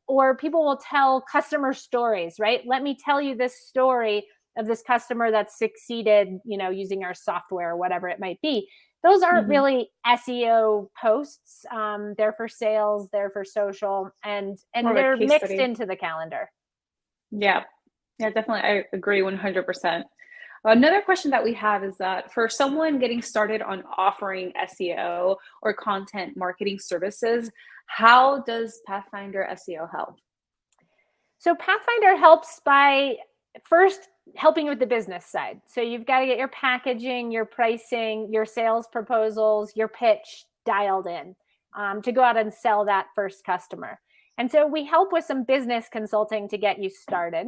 Or people will tell customer stories, right? Let me tell you this story of this customer that succeeded, using our software or whatever it might be. Those aren't really SEO posts. They're for sales, they're for social, and they're mixed into the calendar. Yeah, definitely. I agree 100%. Another question that we have is that for someone getting started on offering SEO or content marketing services, how does Pathfinder SEO help? So Pathfinder helps by first helping with the business side. So you've got to get your packaging, your pricing, your sales proposals, your pitch dialed in to go out and sell that first customer. And so we help with some business consulting to get you started.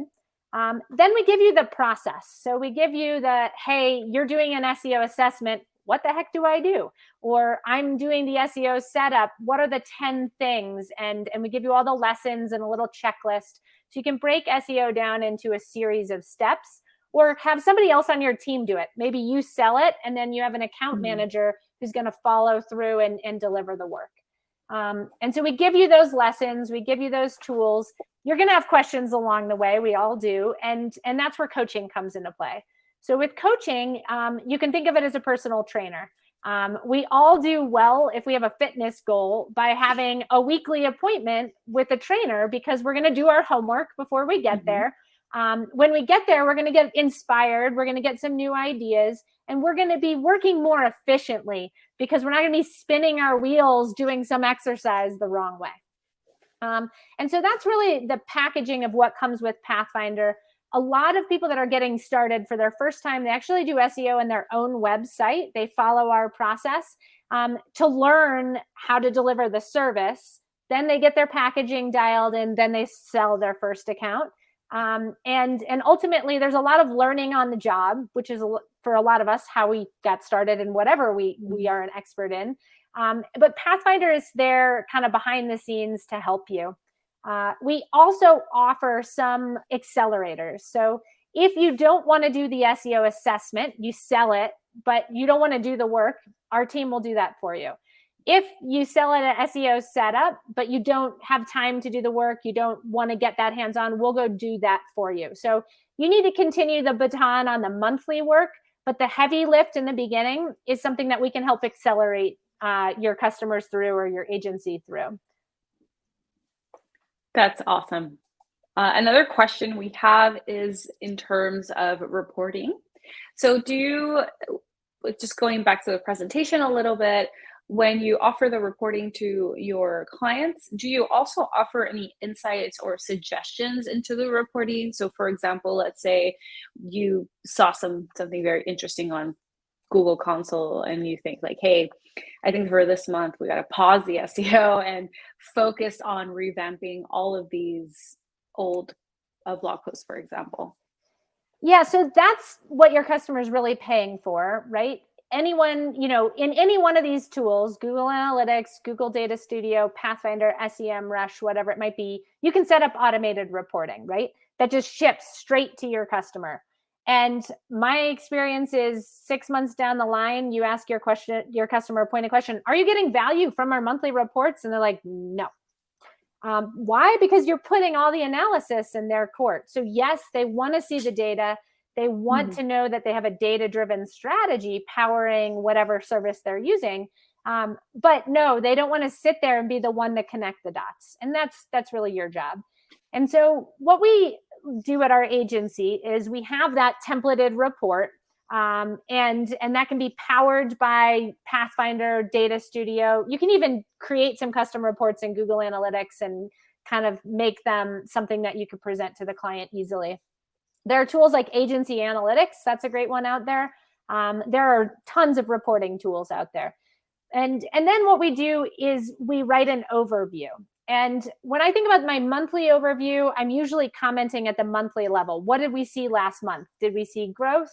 Then we give you the process. So we give you hey, you're doing an SEO assessment. What the heck do I do? Or I'm doing the SEO setup. What are the 10 things? And we give you all the lessons and a little checklist. So you can break SEO down into a series of steps or have somebody else on your team do it. Maybe you sell it and then you have an account manager who's going to follow through and deliver the work. And so we give you those lessons. We give you those tools. You're going to have questions along the way. We all do. And that's where coaching comes into play. So with coaching, you can think of it as a personal trainer. We all do well if we have a fitness goal by having a weekly appointment with a trainer because we're going to do our homework before we get there. When we get there, we're going to get inspired. We're going to get some new ideas and we're going to be working more efficiently because we're not going to be spinning our wheels doing some exercise the wrong way. And so that's really the packaging of what comes with Pathfinder. A lot of people that are getting started for their first time, they actually do SEO in their own website. They follow our process to learn how to deliver the service. Then they get their packaging dialed in. Then they sell their first account. And ultimately, there's a lot of learning on the job, which is for a lot of us how we got started in whatever we are an expert in. But Pathfinder is there kind of behind the scenes to help you. We also offer some accelerators. So if you don't want to do the SEO assessment, you sell it, but you don't want to do the work, our team will do that for you. If you sell an SEO setup, but you don't have time to do the work, you don't want to get that hands-on, we'll go do that for you. So you need to continue the baton on the monthly work, but the heavy lift in the beginning is something that we can help accelerate your customers through or your agency through. That's awesome. Another question we have is in terms of reporting. So just going back to the presentation a little bit, when you offer the reporting to your clients, do you also offer any insights or suggestions into the reporting? So for example, let's say you saw something very interesting on Google Console and you think like, hey, I think for this month, we got to pause the SEO and focus on revamping all of these old blog posts, for example. Yeah, so that's what your customer is really paying for, right? anyone, in any one of these tools, Google Analytics, Google Data Studio, Pathfinder, SEM, Rush, whatever it might be, you can set up automated reporting, right? That just ships straight to your customer. And my experience is 6 months down the line, you ask your customer a pointed question, are you getting value from our monthly reports? And they're like, no. Why? Because you're putting all the analysis in their court. So yes, they want to see the data. They want to know that they have a data-driven strategy powering whatever service they're using. But no, they don't want to sit there and be the one to connect the dots. And that's really your job. And so what we do at our agency is we have that templated report, and that can be powered by Pathfinder, Data Studio. You can even create some custom reports in Google Analytics and kind of make them something that you could present to the client easily. There are tools like Agency Analytics. That's a great one out there. There are tons of reporting tools out there. And then what we do is we write an overview. And when I think about my monthly overview, I'm usually commenting at the monthly level. What did we see last month? Did we see growth?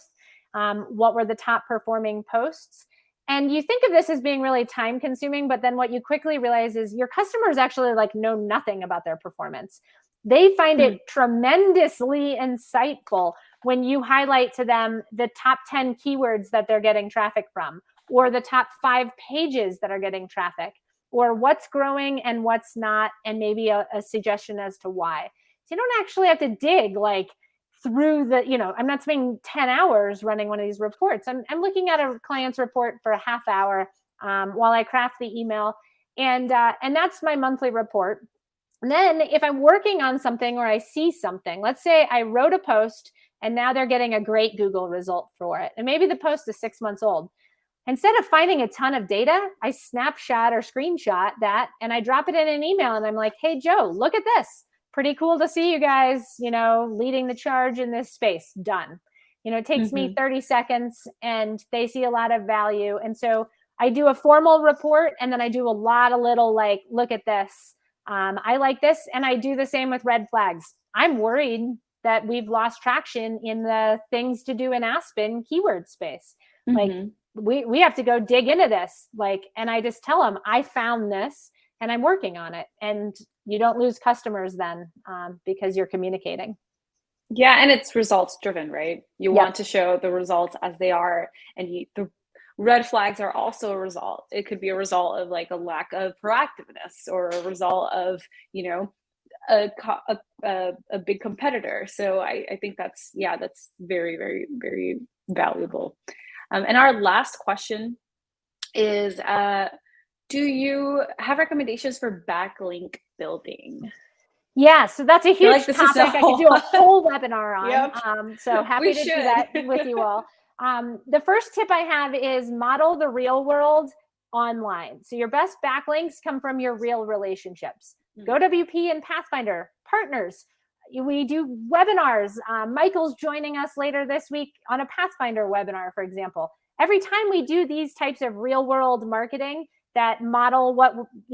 What were the top performing posts? And you think of this as being really time consuming, but then what you quickly realize is your customers actually know nothing about their performance. They find it tremendously insightful when you highlight to them the top 10 keywords that they're getting traffic from, or the top 5 pages that are getting traffic, or what's growing and what's not, and maybe a suggestion as to why. So you don't actually have to dig through the, I'm not spending 10 hours running one of these reports. I'm looking at a client's report for a half hour while I craft the email. And that's my monthly report. And then if I'm working on something or I see something, let's say I wrote a post and now they're getting a great Google result for it. And maybe the post is 6 months old. Instead of finding a ton of data, I snapshot or screenshot that and I drop it in an email and I'm like, hey, Joe, look at this. Pretty cool to see you guys, leading the charge in this space. Done. It takes me 30 seconds and they see a lot of value. And so I do a formal report and then I do a lot of little look at this. I like this. And I do the same with red flags. I'm worried that we've lost traction in the things to do in Aspen keyword space. We have to go dig into this. And I just tell them, I found this and I'm working on it. And you don't lose customers then because you're communicating. Yeah. And it's results driven, right? You want to show the results as they are. And the red flags are also a result. It could be a result of a lack of proactiveness or a result of, a big competitor. So I think that's very, very, very valuable. And our last question is, do you have recommendations for backlink building? Yeah, so that's a huge topic. I could do a whole webinar on. Yep. So happy to do that with you all. The first tip I have is model the real world online. So your best backlinks come from your real relationships. GoWP and Pathfinder, partners. We do webinars. Michael's joining us later this week on a Pathfinder webinar, for example. Every time we do these types of real world marketing that model what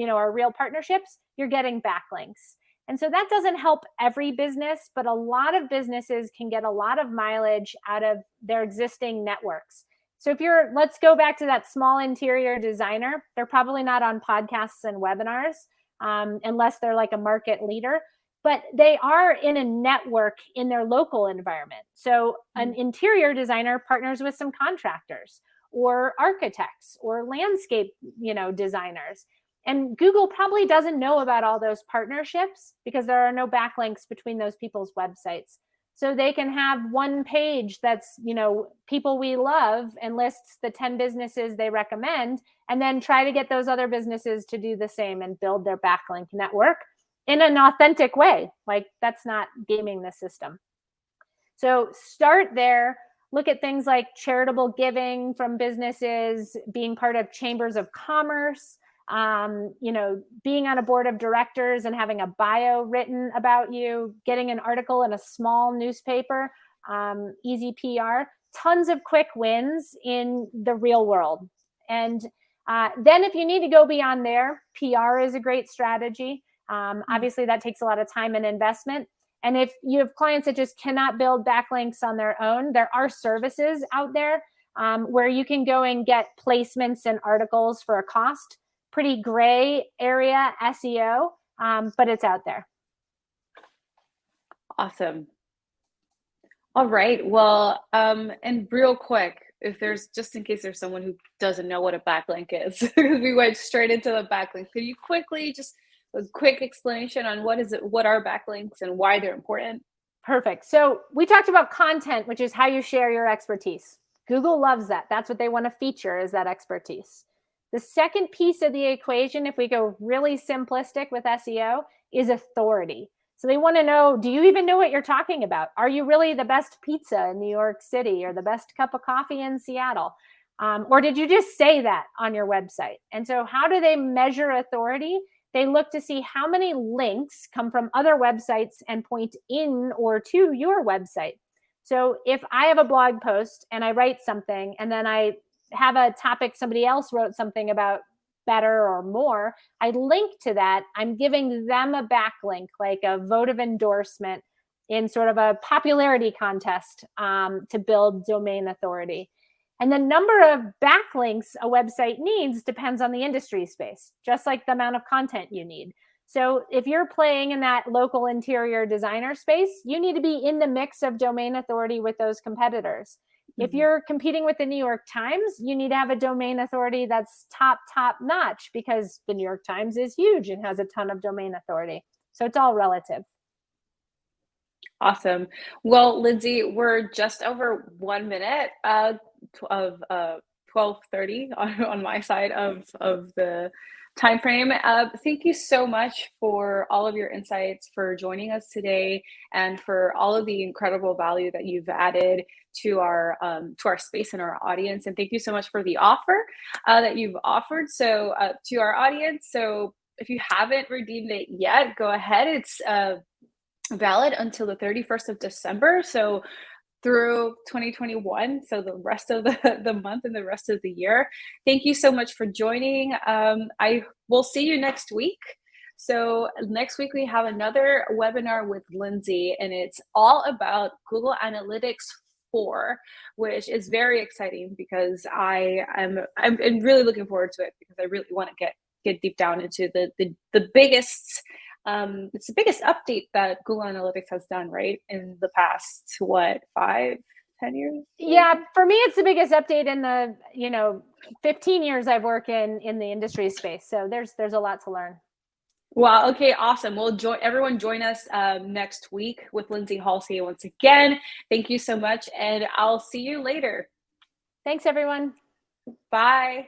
are real partnerships, you're getting backlinks. And so that doesn't help every business, but a lot of businesses can get a lot of mileage out of their existing networks. So let's go back to that small interior designer. They're probably not on podcasts and webinars unless they're a market leader, but they are in a network in their local environment. So an interior designer partners with some contractors or architects or landscape, designers. And Google probably doesn't know about all those partnerships because there are no backlinks between those people's websites. So they can have one page that's, people we love and lists the 10 businesses they recommend, and then try to get those other businesses to do the same and build their backlink network in an authentic way. That's not gaming the system. So start there. Look at things like charitable giving from businesses, being part of chambers of commerce, being on a board of directors and having a bio written about you, getting an article in a small newspaper, easy PR, tons of quick wins in the real world. And then if you need to go beyond there, PR is a great strategy. Obviously, that takes a lot of time and investment. And if you have clients that just cannot build backlinks on their own, there are services out there where you can go and get placements and articles for a cost. Pretty gray area SEO, but it's out there. Awesome. All right. Well, and real quick, if there's, just in case there's someone who doesn't know what a backlink is, because we went straight into the backlink, could you quickly just a quick explanation on what are backlinks and why they're important? Perfect. So we talked about content, which is how you share your expertise. Google loves that. That's what they want to feature, is that expertise. The second piece of the equation, if we go really simplistic with SEO, is authority. So they want to know, do you even know what you're talking about? Are you really the best pizza in New York City or the best cup of coffee in Seattle? Or did you just say that on your website? And so how do they measure authority? They look to see how many links come from other websites and point in or to your website. So if I have a blog post and I write something and then I have a topic somebody else wrote something about better or more, I link to that. I'm giving them a backlink, like a vote of endorsement in sort of a popularity contest to build domain authority. And the number of backlinks a website needs depends on the industry space, just like the amount of content you need. So if you're playing in that local interior designer space, you need to be in the mix of domain authority with those competitors. If you're competing with the New York Times, you need to have a domain authority that's top notch, because the New York Times is huge and has a ton of domain authority. So it's all relative. Awesome. Well, Lindsay, we're just over 1 minute of 12:30 on my side of the time frame. Thank you so much for all of your insights, for joining us today, and for all of the incredible value that you've added to our space and our audience. And thank you so much for the offer that you've offered to our audience. So if you haven't redeemed it yet, go ahead. It's valid until the 31st of December. So through 2021, so the rest of the month and the rest of the year. Thank you so much for joining. I will see you next week. So next week we have another webinar with Lindsay, and it's all about Google Analytics 4, which is very exciting because I'm really looking forward to it, because I really want to get deep down into the biggest. It's the biggest update that Google Analytics has done, right? In the past, 5-10 years? Yeah, for me, it's the biggest update in the 15 years I've worked in the industry space. So there's a lot to learn. Wow. Okay. Awesome. Well, everyone join us next week with Lindsay Halsey once again. Thank you so much, and I'll see you later. Thanks, everyone. Bye.